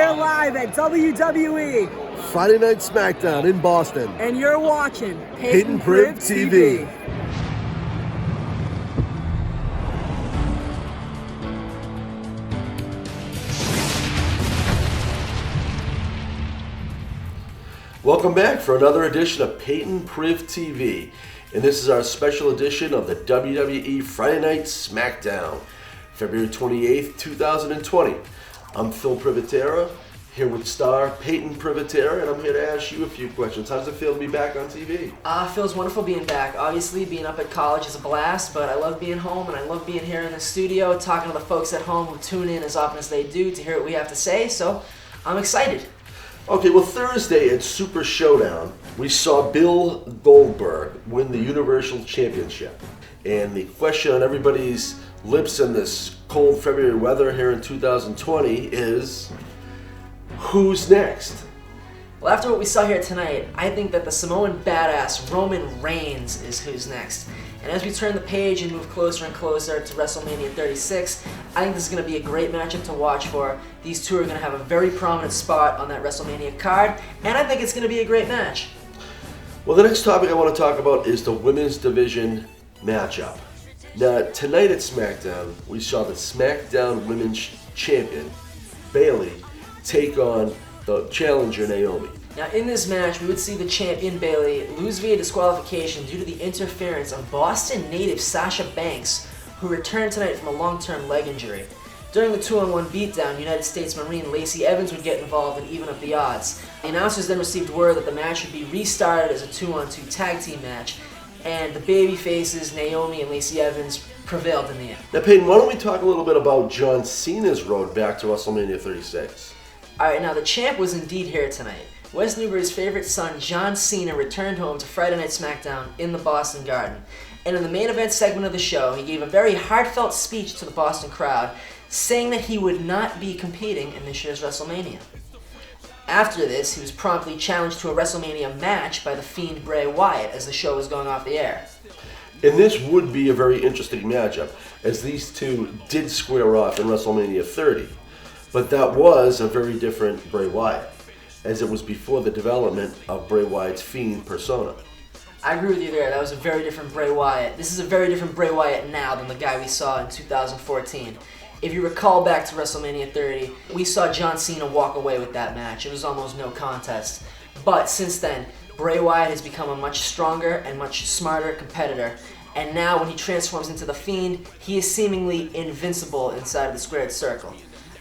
here live at WWE Friday Night Smackdown in Boston. and you're watching Payton Priv TV. Welcome back for another edition of Payton Priv TV. And this is our special edition of the WWE Friday Night Smackdown, February 28th, 2020. I'm Phil Privitera, here with star Payton Privitera, and I'm here to ask you a few questions. How does it feel to be back on TV? Feels wonderful being back. Obviously, being up at college is a blast, but I love being home, and I love being here in the studio, talking to the folks at home who tune in as often as they do to hear what we have to say, so I'm excited. Okay, well, Thursday at Super Showdown, we saw Bill Goldberg win the Universal Championship. And the question on everybody's lips in this cold February weather here in 2020 is, who's next? Well, after what we saw here tonight, I think that the Samoan badass Roman Reigns is who's next. And as we turn the page and move closer and closer to WrestleMania 36, I think this is going to be a great matchup to watch for. These two are going to have a very prominent spot on that WrestleMania card, and I think it's going to be a great match. Well, the next topic I want to talk about is the women's division matchup. Now, tonight at SmackDown, we saw the SmackDown Women's Champion, Bayley, take on the challenger, Naomi. Now, in this match, we would see the champion Bayley lose via disqualification due to the interference of Boston native Sasha Banks, who returned tonight from a long-term leg injury. During the 2-on-1 beatdown, United States Marine Lacey Evans would get involved and even up the odds. The announcers then received word that the match would be restarted as a 2-on-2 tag team match, and the baby faces Naomi and Lacey Evans prevailed in the end. Now, Payton, why don't we talk a little bit about John Cena's road back to WrestleMania 36? Alright, now the champ was indeed here tonight. Wes Newbury's favorite son, John Cena, returned home to Friday Night Smackdown in the Boston Garden. And in the main event segment of the show, he gave a very heartfelt speech to the Boston crowd, saying that he would not be competing in this year's WrestleMania. After this, he was promptly challenged to a WrestleMania match by the Fiend Bray Wyatt as the show was going off the air. And this would be a very interesting matchup, as these two did square off in WrestleMania 30. But that was a very different Bray Wyatt, as it was before the development of Bray Wyatt's Fiend persona. I agree with you there. That was a very different Bray Wyatt. This is a very different Bray Wyatt now than the guy we saw in 2014. If you recall back to WrestleMania 30, we saw John Cena walk away with that match. It was almost no contest. But since then, Bray Wyatt has become a much stronger and much smarter competitor. And now when he transforms into the Fiend, he is seemingly invincible inside of the squared circle.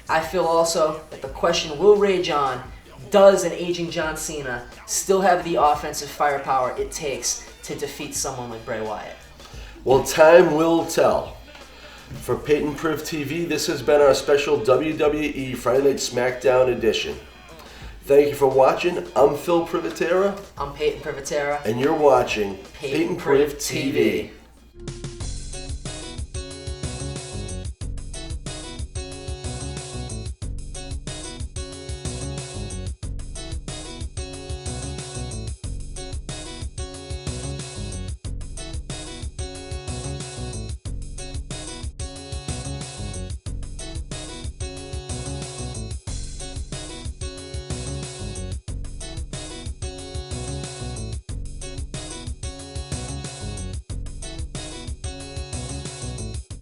I feel also that the question will rage on, does an aging John Cena still have the offensive firepower it takes to defeat someone like Bray Wyatt? Well, time will tell. For Payton Priv TV, this has been our special WWE Friday Night Smackdown edition. Thank you for watching. I'm Phil Privitera. I'm Payton Privitera. And you're watching Payton Priv TV.